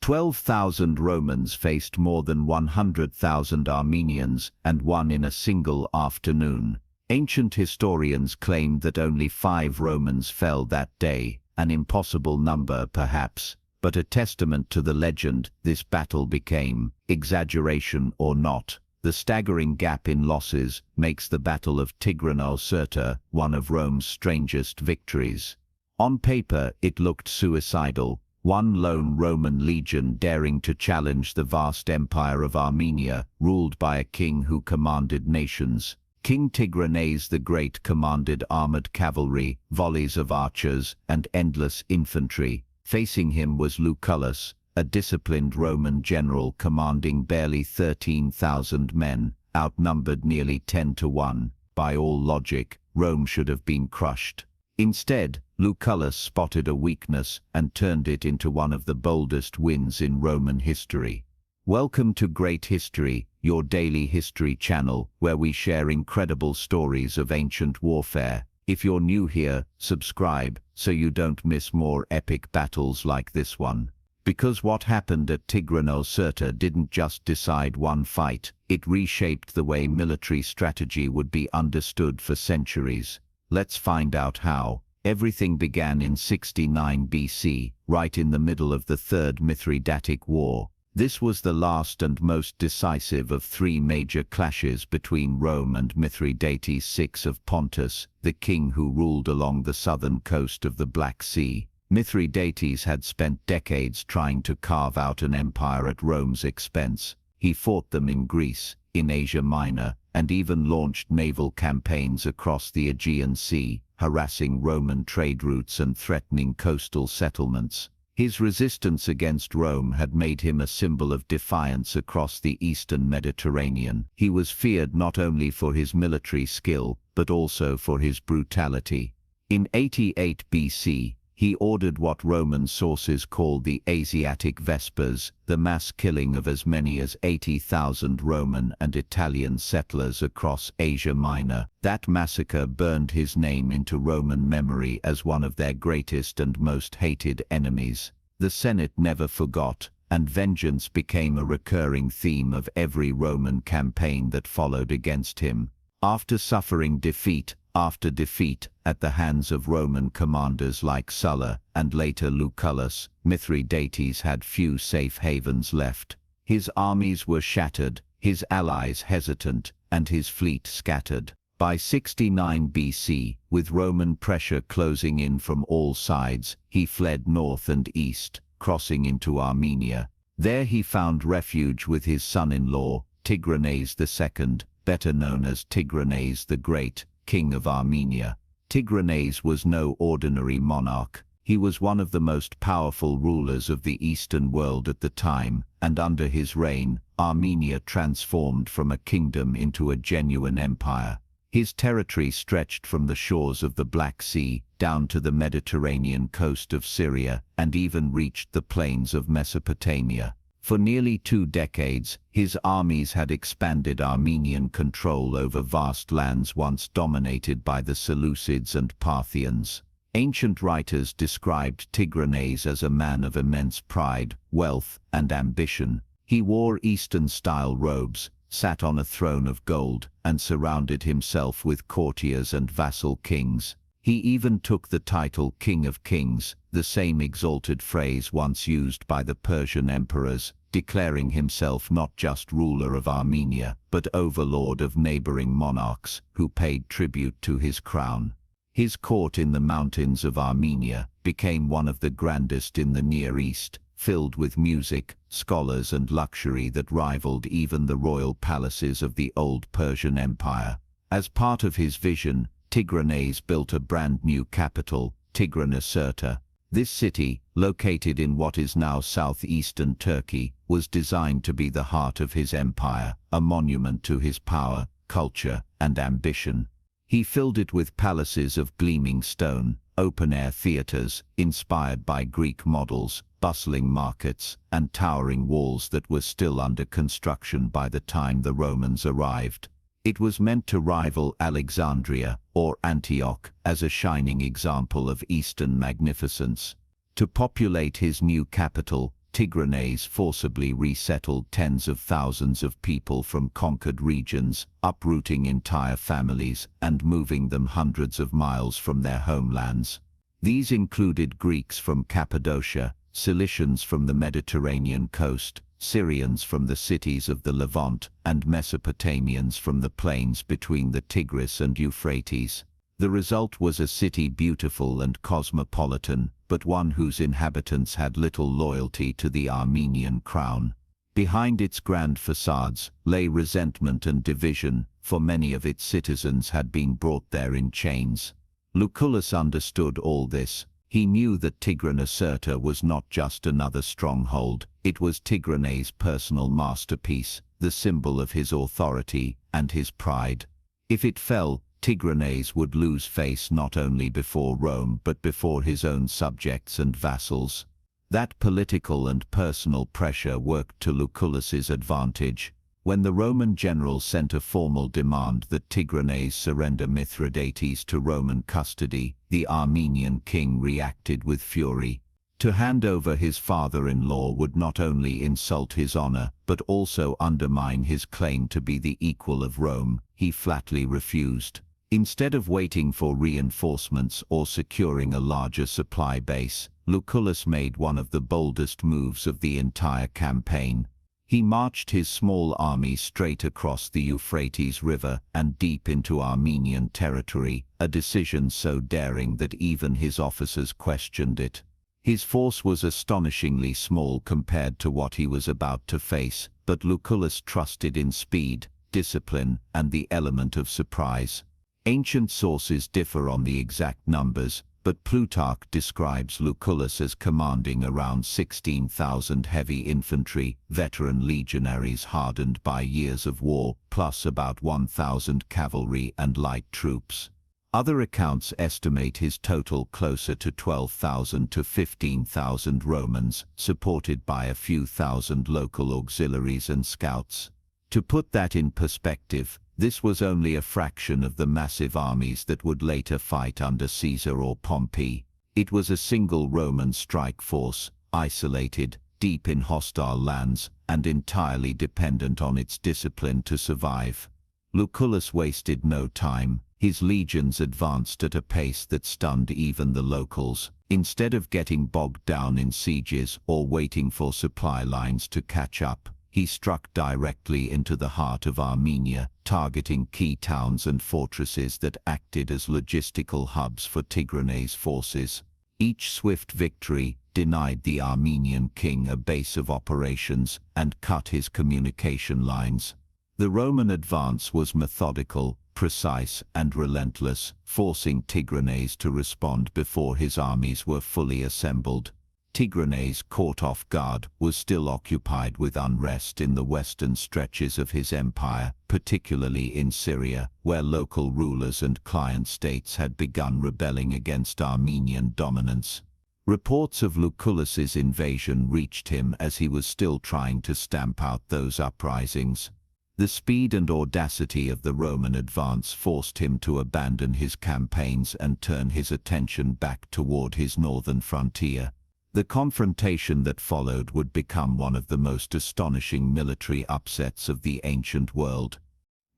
12,000 Romans faced more than 100,000 Armenians and won in a single afternoon. Ancient historians claim that only 5 Romans fell that day, an impossible number perhaps, but a testament to the legend this battle became. Exaggeration or not, the staggering gap in losses makes the Battle of Tigranocerta one of Rome's strangest victories. On paper it looked suicidal, one lone Roman legion daring to challenge the vast empire of Armenia, ruled by a king who commanded nations. King Tigranes the Great commanded armored cavalry, volleys of archers, and endless infantry. Facing him was Lucullus, a disciplined Roman general commanding barely 13,000 men, outnumbered nearly 10 to 1. By all logic, Rome should have been crushed. Instead, Lucullus spotted a weakness and turned it into one of the boldest wins in Roman history. Welcome to Great History, your daily history channel, where we share incredible stories of ancient warfare. If you're new here, subscribe so you don't miss more epic battles like this one. Because what happened at Tigranocerta didn't just decide one fight, it reshaped the way military strategy would be understood for centuries. Let's find out how. Everything began in 69 BC, right in the middle of the Third Mithridatic War. This was the last and most decisive of 3 major clashes between Rome and Mithridates VI of Pontus, the king who ruled along the southern coast of the Black Sea. Mithridates had spent decades trying to carve out an empire at Rome's expense. He fought them in Greece, in Asia Minor, and even launched naval campaigns across the Aegean Sea, harassing Roman trade routes and threatening coastal settlements. His resistance against Rome had made him a symbol of defiance across the eastern Mediterranean. He was feared not only for his military skill, but also for his brutality. In 88 BC, he ordered what Roman sources call the Asiatic Vespers, the mass killing of as many as 80,000 Roman and Italian settlers across Asia Minor. That massacre burned his name into Roman memory as one of their greatest and most hated enemies. The Senate never forgot, and vengeance became a recurring theme of every Roman campaign that followed against him. After suffering defeat after defeat at the hands of Roman commanders like Sulla and later Lucullus, Mithridates had few safe havens left. His armies were shattered, his allies hesitant, and his fleet scattered. By 69 BC, with Roman pressure closing in from all sides, he fled north and east, crossing into Armenia. There he found refuge with his son-in-law, Tigranes II, better known as Tigranes the Great, King of Armenia. Tigranes was no ordinary monarch. He was one of the most powerful rulers of the Eastern world at the time, and under his reign, Armenia transformed from a kingdom into a genuine empire. His territory stretched from the shores of the Black Sea down to the Mediterranean coast of Syria and even reached the plains of Mesopotamia. For nearly 2 decades, his armies had expanded Armenian control over vast lands once dominated by the Seleucids and Parthians. Ancient writers described Tigranes as a man of immense pride, wealth, and ambition. He wore Eastern-style robes, sat on a throne of gold, and surrounded himself with courtiers and vassal kings. He even took the title King of Kings, the same exalted phrase once used by the Persian emperors, declaring himself not just ruler of Armenia, but overlord of neighboring monarchs who paid tribute to his crown. His court in the mountains of Armenia became one of the grandest in the Near East, filled with music, scholars, and luxury that rivaled even the royal palaces of the old Persian Empire. As part of his vision, Tigranes built a brand new capital, Tigranocerta. This city, located in what is now southeastern Turkey, was designed to be the heart of his empire, a monument to his power, culture, and ambition. He filled it with palaces of gleaming stone, open-air theaters, inspired by Greek models, bustling markets, and towering walls that were still under construction by the time the Romans arrived. It was meant to rival Alexandria, or Antioch, as a shining example of Eastern magnificence. To populate his new capital, Tigranes forcibly resettled tens of thousands of people from conquered regions, uprooting entire families and moving them hundreds of miles from their homelands. These included Greeks from Cappadocia, Cilicians from the Mediterranean coast, Syrians from the cities of the Levant, and Mesopotamians from the plains between the Tigris and Euphrates. The result was a city beautiful and cosmopolitan, but one whose inhabitants had little loyalty to the Armenian crown. Behind its grand facades lay resentment and division, for many of its citizens had been brought there in chains. Lucullus understood all this. He knew that Tigranocerta was not just another stronghold, it was Tigranes' personal masterpiece, the symbol of his authority and his pride. If it fell, Tigranes would lose face not only before Rome but before his own subjects and vassals. That political and personal pressure worked to Lucullus's advantage. When the Roman general sent a formal demand that Tigranes surrender Mithridates to Roman custody, the Armenian king reacted with fury. To hand over his father-in-law would not only insult his honor, but also undermine his claim to be the equal of Rome. He flatly refused. Instead of waiting for reinforcements or securing a larger supply base, Lucullus made one of the boldest moves of the entire campaign. He marched his small army straight across the Euphrates River and deep into Armenian territory, a decision so daring that even his officers questioned it. His force was astonishingly small compared to what he was about to face, but Lucullus trusted in speed, discipline, and the element of surprise. Ancient sources differ on the exact numbers, but Plutarch describes Lucullus as commanding around 16,000 heavy infantry, veteran legionaries hardened by years of war, plus about 1,000 cavalry and light troops. Other accounts estimate his total closer to 12,000 to 15,000 Romans, supported by a few thousand local auxiliaries and scouts. To put that in perspective, this was only a fraction of the massive armies that would later fight under Caesar or Pompey. It was a single Roman strike force, isolated, deep in hostile lands, and entirely dependent on its discipline to survive. Lucullus wasted no time. His legions advanced at a pace that stunned even the locals. Instead of getting bogged down in sieges or waiting for supply lines to catch up, he struck directly into the heart of Armenia, targeting key towns and fortresses that acted as logistical hubs for Tigranes' forces. Each swift victory denied the Armenian king a base of operations and cut his communication lines. The Roman advance was methodical, precise, and relentless, forcing Tigranes to respond before his armies were fully assembled. Tigranes, caught off guard, was still occupied with unrest in the western stretches of his empire, particularly in Syria, where local rulers and client states had begun rebelling against Armenian dominance. Reports of Lucullus's invasion reached him as he was still trying to stamp out those uprisings. The speed and audacity of the Roman advance forced him to abandon his campaigns and turn his attention back toward his northern frontier. The confrontation that followed would become one of the most astonishing military upsets of the ancient world.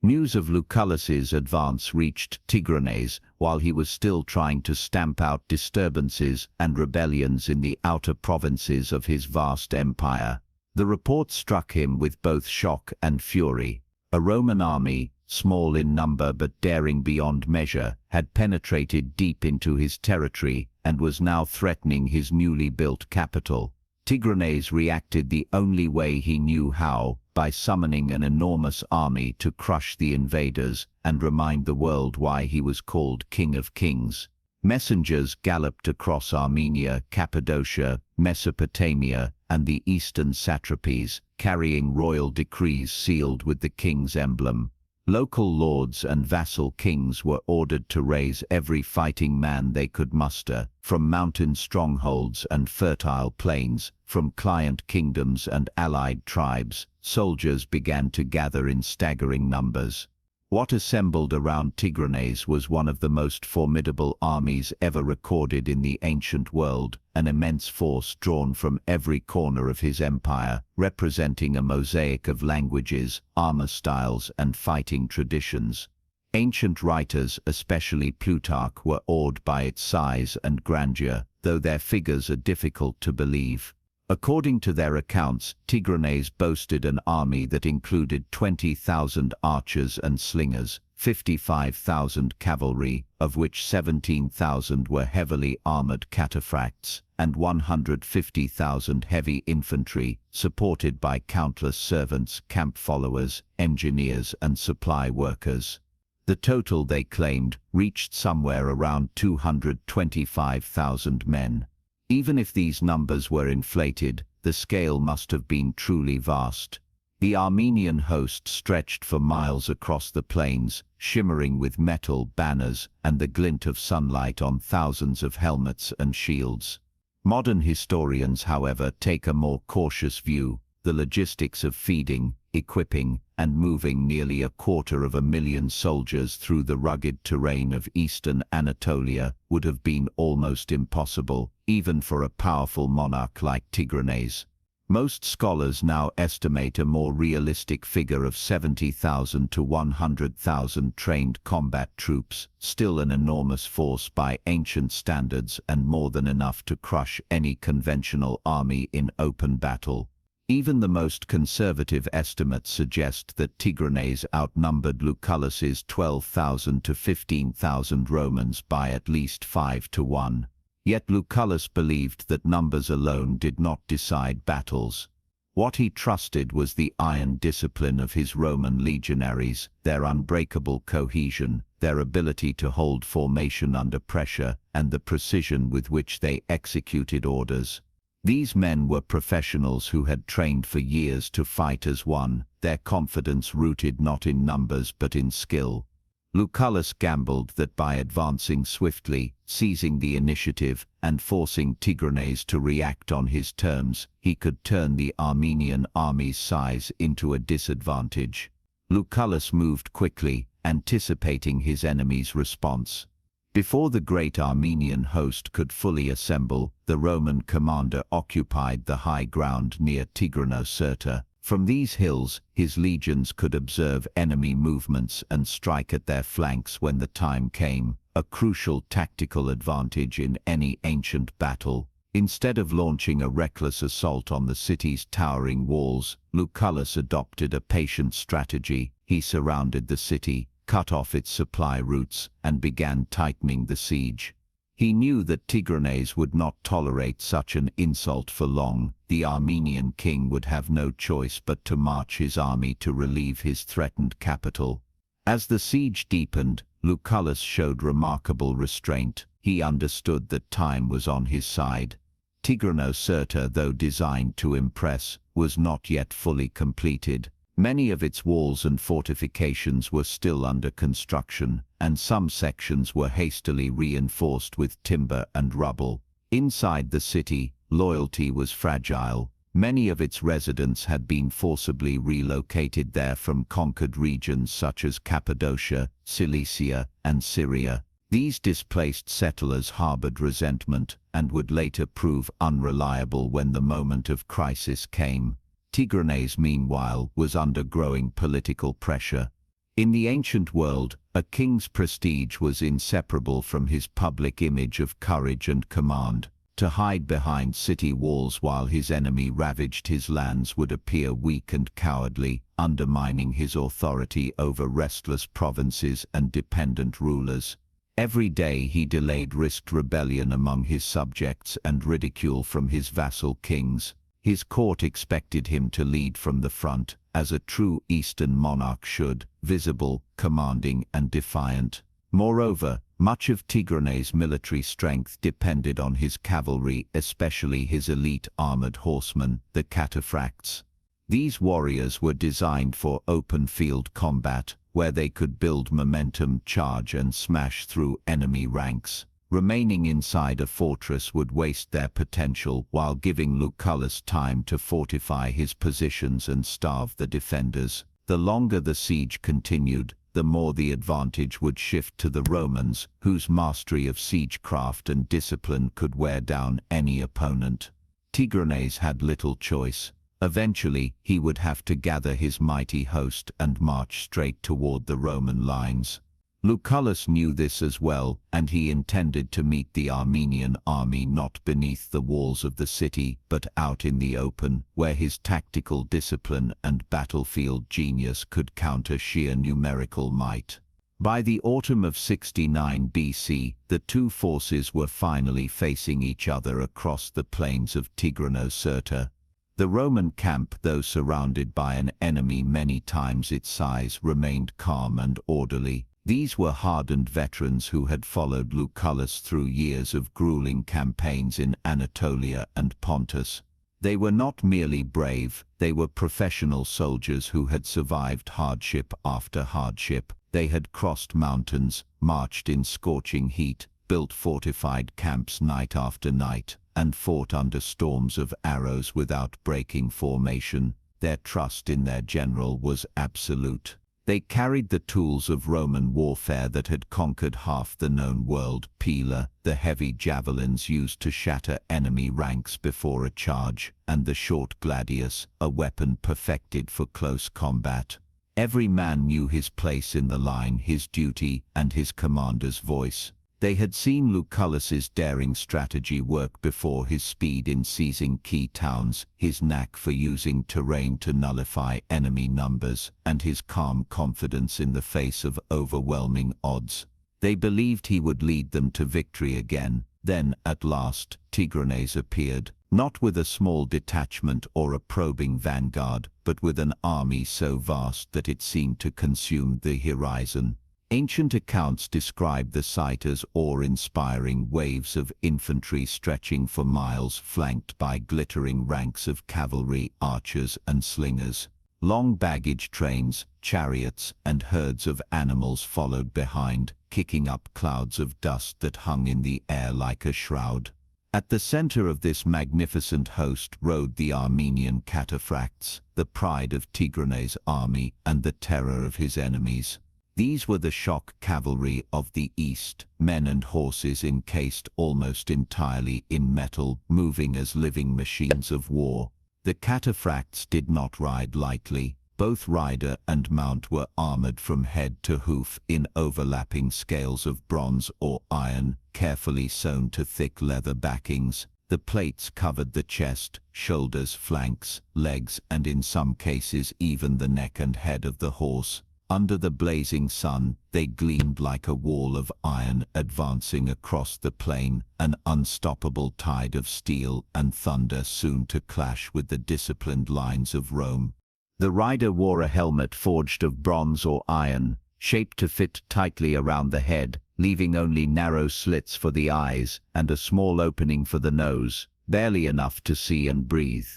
News of Lucullus's advance reached Tigranes while he was still trying to stamp out disturbances and rebellions in the outer provinces of his vast empire. The report struck him with both shock and fury. A Roman army, small in number but daring beyond measure, had penetrated deep into his territory and was now threatening his newly built capital. Tigranes reacted the only way he knew how, by summoning an enormous army to crush the invaders and remind the world why he was called King of Kings. Messengers galloped across Armenia, Cappadocia, Mesopotamia, and the eastern satrapies, carrying royal decrees sealed with the king's emblem. Local lords and vassal kings were ordered to raise every fighting man they could muster, from mountain strongholds and fertile plains, from client kingdoms and allied tribes. Soldiers began to gather in staggering numbers. What assembled around Tigranes was one of the most formidable armies ever recorded in the ancient world, an immense force drawn from every corner of his empire, representing a mosaic of languages, armor styles, and fighting traditions. Ancient writers, especially Plutarch, were awed by its size and grandeur, though their figures are difficult to believe. According to their accounts, Tigranes boasted an army that included 20,000 archers and slingers, 55,000 cavalry, of which 17,000 were heavily armored cataphracts, and 150,000 heavy infantry, supported by countless servants, camp followers, engineers, and supply workers. The total, they claimed, reached somewhere around 225,000 men. Even if these numbers were inflated, the scale must have been truly vast. The Armenian host stretched for miles across the plains, shimmering with metal banners and the glint of sunlight on thousands of helmets and shields. Modern historians, however, take a more cautious view. The logistics of feeding, equipping, and moving nearly 250,000 soldiers through the rugged terrain of eastern Anatolia would have been almost impossible, even for a powerful monarch like Tigranes. Most scholars now estimate a more realistic figure of 70,000 to 100,000 trained combat troops, still an enormous force by ancient standards and more than enough to crush any conventional army in open battle. Even the most conservative estimates suggest that Tigranes outnumbered Lucullus's 12,000 to 15,000 Romans by at least 5 to 1. Yet Lucullus believed that numbers alone did not decide battles. What he trusted was the iron discipline of his Roman legionaries, their unbreakable cohesion, their ability to hold formation under pressure, and the precision with which they executed orders. These men were professionals who had trained for years to fight as one, their confidence rooted not in numbers but in skill. Lucullus gambled that by advancing swiftly, seizing the initiative, and forcing Tigranes to react on his terms, he could turn the Armenian army's size into a disadvantage. Lucullus moved quickly, anticipating his enemy's response. Before the great Armenian host could fully assemble, the Roman commander occupied the high ground near Tigranocerta. From these hills, his legions could observe enemy movements and strike at their flanks when the time came, a crucial tactical advantage in any ancient battle. Instead of launching a reckless assault on the city's towering walls, Lucullus adopted a patient strategy. He surrounded the city, cut off its supply routes, and began tightening the siege. He knew that Tigranes would not tolerate such an insult for long. The Armenian king would have no choice but to march his army to relieve his threatened capital. As the siege deepened, Lucullus showed remarkable restraint. He understood that time was on his side. Tigranocerta, though designed to impress, was not yet fully completed. Many of its walls and fortifications were still under construction, and some sections were hastily reinforced with timber and rubble. Inside the city, loyalty was fragile. Many of its residents had been forcibly relocated there from conquered regions such as Cappadocia, Cilicia, and Syria. These displaced settlers harbored resentment and would later prove unreliable when the moment of crisis came. Tigranes, meanwhile, was under growing political pressure. In the ancient world, a king's prestige was inseparable from his public image of courage and command. To hide behind city walls while his enemy ravaged his lands would appear weak and cowardly, undermining his authority over restless provinces and dependent rulers. Every day he delayed risked rebellion among his subjects and ridicule from his vassal kings. His court expected him to lead from the front, as a true Eastern monarch should, visible, commanding, and defiant. Moreover, much of Tigranes' military strength depended on his cavalry, especially his elite armored horsemen, the cataphracts. These warriors were designed for open-field combat, where they could build momentum, charge, and smash through enemy ranks. Remaining inside a fortress would waste their potential while giving Lucullus time to fortify his positions and starve the defenders. The longer the siege continued, the more the advantage would shift to the Romans, whose mastery of siegecraft and discipline could wear down any opponent. Tigranes had little choice. Eventually, he would have to gather his mighty host and march straight toward the Roman lines. Lucullus knew this as well, and he intended to meet the Armenian army not beneath the walls of the city, but out in the open, where his tactical discipline and battlefield genius could counter sheer numerical might. By the autumn of 69 BC, the two forces were finally facing each other across the plains of Tigranocerta. The Roman camp, though surrounded by an enemy many times its size, remained calm and orderly. These were hardened veterans who had followed Lucullus through years of grueling campaigns in Anatolia and Pontus. They were not merely brave, they were professional soldiers who had survived hardship after hardship. They had crossed mountains, marched in scorching heat, built fortified camps night after night, and fought under storms of arrows without breaking formation. Their trust in their general was absolute. They carried the tools of Roman warfare that had conquered half the known world: pila, the heavy javelins used to shatter enemy ranks before a charge, and the short gladius, a weapon perfected for close combat. Every man knew his place in the line, his duty, and his commander's voice. They had seen Lucullus's daring strategy work before: his speed in seizing key towns, his knack for using terrain to nullify enemy numbers, and his calm confidence in the face of overwhelming odds. They believed he would lead them to victory again. Then, at last, Tigranes appeared, not with a small detachment or a probing vanguard, but with an army so vast that it seemed to consume the horizon. Ancient accounts describe the sight as awe-inspiring: waves of infantry stretching for miles, flanked by glittering ranks of cavalry, archers, and slingers. Long baggage trains, chariots, and herds of animals followed behind, kicking up clouds of dust that hung in the air like a shroud. At the center of this magnificent host rode the Armenian cataphracts, the pride of Tigranes' army and the terror of his enemies. These were the shock cavalry of the East, men and horses encased almost entirely in metal, moving as living machines of war. The cataphracts did not ride lightly. Both rider and mount were armored from head to hoof in overlapping scales of bronze or iron, carefully sewn to thick leather backings. The plates covered the chest, shoulders, flanks, legs, and in some cases even the neck and head of the horse. Under the blazing sun, they gleamed like a wall of iron advancing across the plain, an unstoppable tide of steel and thunder soon to clash with the disciplined lines of Rome. The rider wore a helmet forged of bronze or iron, shaped to fit tightly around the head, leaving only narrow slits for the eyes and a small opening for the nose, barely enough to see and breathe.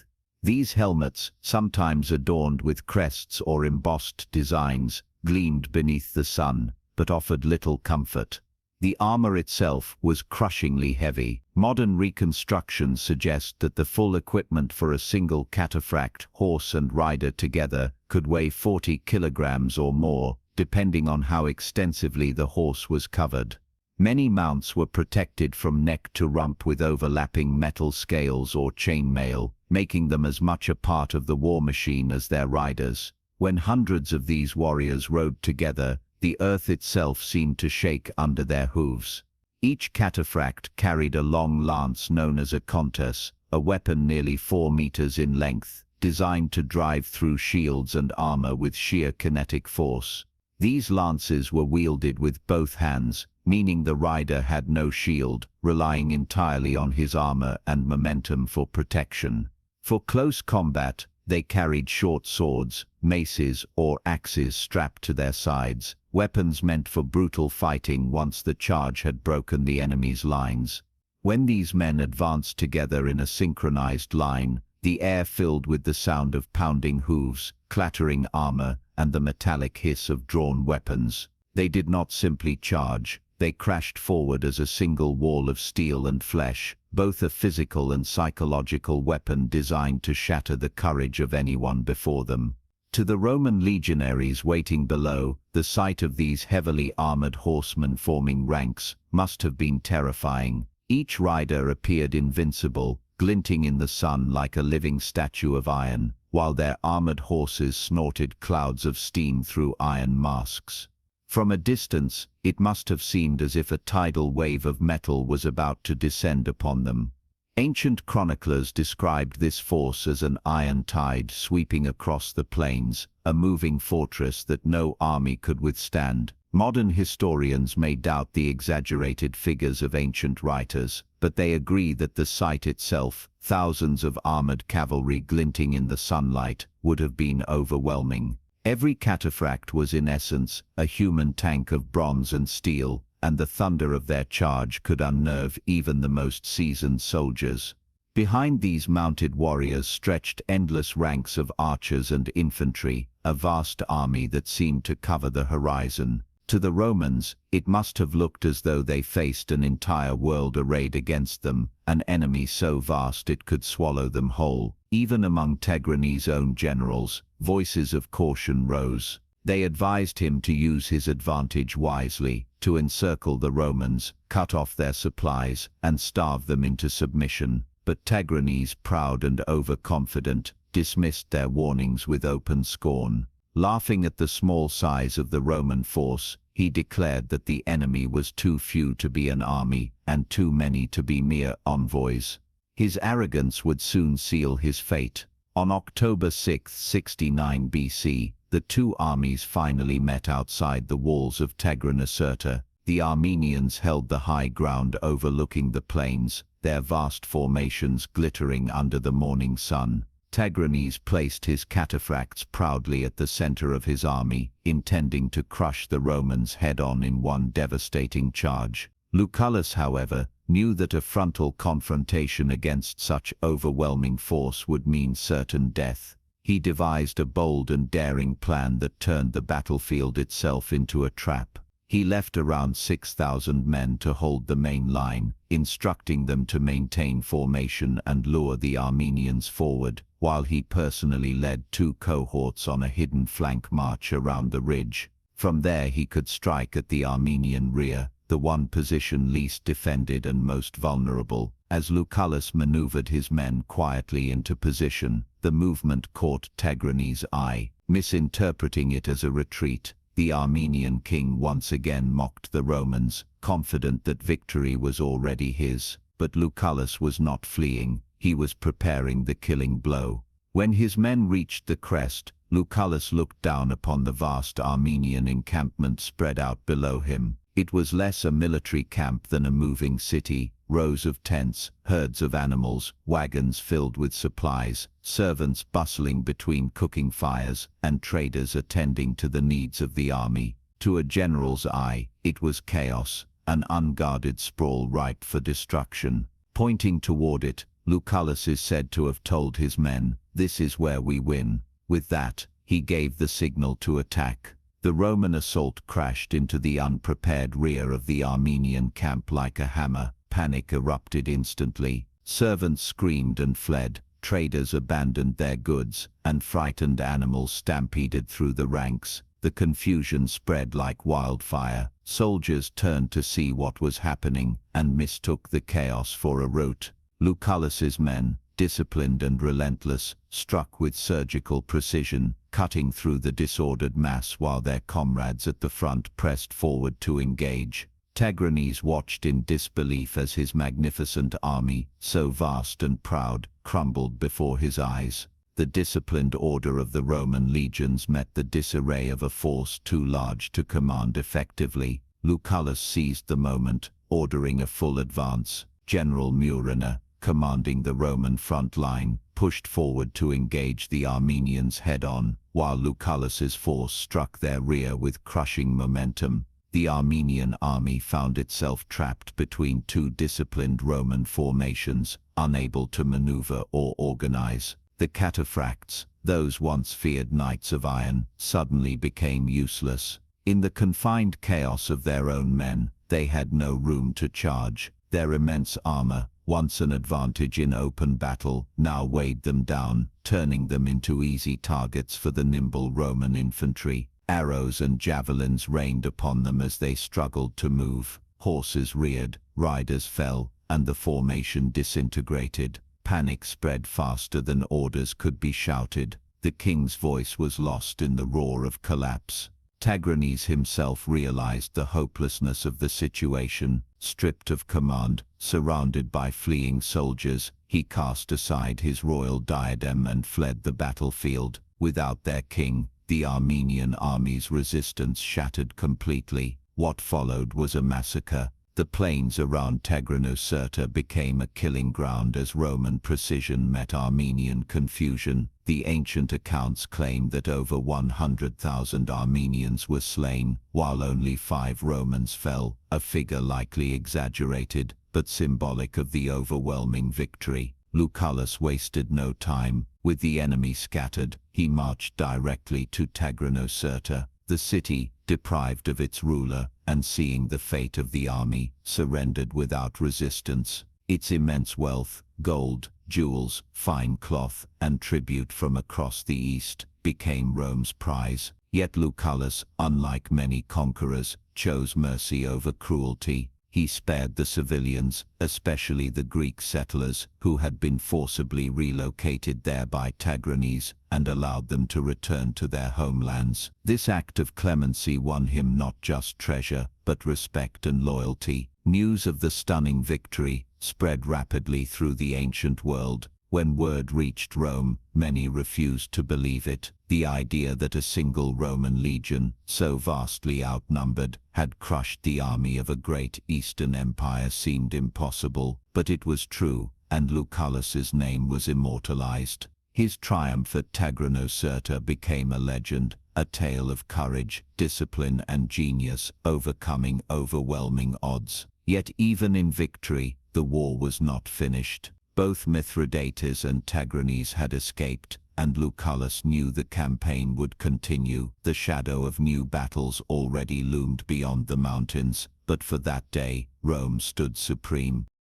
These helmets, sometimes adorned with crests or embossed designs, gleamed beneath the sun, but offered little comfort. The armor itself was crushingly heavy. Modern reconstructions suggest that the full equipment for a single cataphract, horse and rider together, could weigh 40 kilograms or more, depending on how extensively the horse was covered. Many mounts were protected from neck to rump with overlapping metal scales or chainmail, making them as much a part of the war machine as their riders. When hundreds of these warriors rode together, the earth itself seemed to shake under their hooves. Each cataphract carried a long lance known as a contus, a weapon nearly 4 meters in length, designed to drive through shields and armor with sheer kinetic force. These lances were wielded with both hands, meaning the rider had no shield, relying entirely on his armor and momentum for protection. For close combat, they carried short swords, maces, or axes strapped to their sides, weapons meant for brutal fighting once the charge had broken the enemy's lines. When these men advanced together in a synchronized line, the air filled with the sound of pounding hooves, clattering armor, and the metallic hiss of drawn weapons. They did not simply charge, they crashed forward as a single wall of steel and flesh, both a physical and psychological weapon designed to shatter the courage of anyone before them. To the Roman legionaries waiting below, the sight of these heavily armored horsemen forming ranks must have been terrifying. Each rider appeared invincible, glinting in the sun like a living statue of iron, while their armored horses snorted clouds of steam through iron masks. From a distance, it must have seemed as if a tidal wave of metal was about to descend upon them. Ancient chroniclers described this force as an iron tide sweeping across the plains, a moving fortress that no army could withstand. Modern historians may doubt the exaggerated figures of ancient writers, but they agree that the sight itself, thousands of armored cavalry glinting in the sunlight, would have been overwhelming. Every cataphract was in essence a human tank of bronze and steel, and the thunder of their charge could unnerve even the most seasoned soldiers. Behind these mounted warriors stretched endless ranks of archers and infantry, a vast army that seemed to cover the horizon. To the Romans, it must have looked as though they faced an entire world arrayed against them, an enemy so vast it could swallow them whole. Even among Tigranes' own generals, voices of caution rose. They advised him to use his advantage wisely, to encircle the Romans, cut off their supplies, and starve them into submission. But Tigranes, proud and overconfident, dismissed their warnings with open scorn. Laughing at the small size of the Roman force, he declared that the enemy was too few to be an army, and too many to be mere envoys. His arrogance would soon seal his fate. On October 6, 69 BC, the two armies finally met outside the walls of Tigranocerta. The Armenians held the high ground overlooking the plains, their vast formations glittering under the morning sun. Tigranes placed his cataphracts proudly at the center of his army, intending to crush the Romans head-on in one devastating charge. Lucullus, however, knew that a frontal confrontation against such overwhelming force would mean certain death. He devised a bold and daring plan that turned the battlefield itself into a trap. He left around 6,000 men to hold the main line, instructing them to maintain formation and lure the Armenians forward, while he personally led 2 cohorts on a hidden flank march around the ridge. From there he could strike at the Armenian rear, the one position least defended and most vulnerable. As Lucullus maneuvered his men quietly into position, the movement caught Tigranes' eye. Misinterpreting it as a retreat, the Armenian king once again mocked the Romans, confident that victory was already his. But Lucullus was not fleeing, he was preparing the killing blow. When his men reached the crest, Lucullus looked down upon the vast Armenian encampment spread out below him. It was less a military camp than a moving city, rows of tents, herds of animals, wagons filled with supplies, servants bustling between cooking fires, and traders attending to the needs of the army. To a general's eye, it was chaos, an unguarded sprawl ripe for destruction. Pointing toward it, Lucullus is said to have told his men, "This is where we win." With that, he gave the signal to attack. The Roman assault crashed into the unprepared rear of the Armenian camp like a hammer. Panic erupted instantly. Servants screamed and fled, traders abandoned their goods, and frightened animals stampeded through the ranks. The confusion spread like wildfire. Soldiers turned to see what was happening, and mistook the chaos for a rout. Lucullus's men, disciplined and relentless, struck with surgical precision, cutting through the disordered mass while their comrades at the front pressed forward to engage. Tigranes watched in disbelief as his magnificent army, so vast and proud, crumbled before his eyes. The disciplined order of the Roman legions met the disarray of a force too large to command effectively. Lucullus seized the moment, ordering a full advance. General Murena, commanding the Roman front line, pushed forward to engage the Armenians head-on, while Lucullus's force struck their rear with crushing momentum. The Armenian army found itself trapped between 2 disciplined Roman formations, unable to maneuver or organize. The cataphracts, those once feared knights of iron, suddenly became useless. In the confined chaos of their own men, they had no room to charge. Their immense armor, once an advantage in open battle, now weighed them down, turning them into easy targets for the nimble Roman infantry. Arrows and javelins rained upon them as they struggled to move. Horses reared, riders fell, and the formation disintegrated. Panic spread faster than orders could be shouted. The king's voice was lost in the roar of collapse. Tigranes himself realized the hopelessness of the situation. Stripped of command, surrounded by fleeing soldiers, he cast aside his royal diadem and fled the battlefield. Without their king, the Armenian army's resistance shattered completely. What followed was a massacre. The plains around Tigranocerta became a killing ground as Roman precision met Armenian confusion. The ancient accounts claim that over 100,000 Armenians were slain, while only 5 Romans fell, a figure likely exaggerated, but symbolic of the overwhelming victory. Lucullus wasted no time. With the enemy scattered, he marched directly to Tigranocerta. The city, deprived of its ruler, and seeing the fate of the army, surrendered without resistance. Its immense wealth, gold, jewels, fine cloth, and tribute from across the east, became Rome's prize. Yet Lucullus, unlike many conquerors, chose mercy over cruelty. He spared the civilians, especially the Greek settlers, who had been forcibly relocated there by Tigranes, and allowed them to return to their homelands. This act of clemency won him not just treasure, but respect and loyalty. News of the stunning victory spread rapidly through the ancient world. When word reached Rome, many refused to believe it. The idea that a single Roman legion, so vastly outnumbered, had crushed the army of a great Eastern empire seemed impossible, but it was true, and Lucullus's name was immortalized. His triumph at Tigranocerta became a legend, a tale of courage, discipline and genius, overcoming overwhelming odds. Yet even in victory, the war was not finished. Both Mithridates and Tigranes had escaped, and Lucullus knew the campaign would continue. The shadow of new battles already loomed beyond the mountains, but for that day, Rome stood supreme.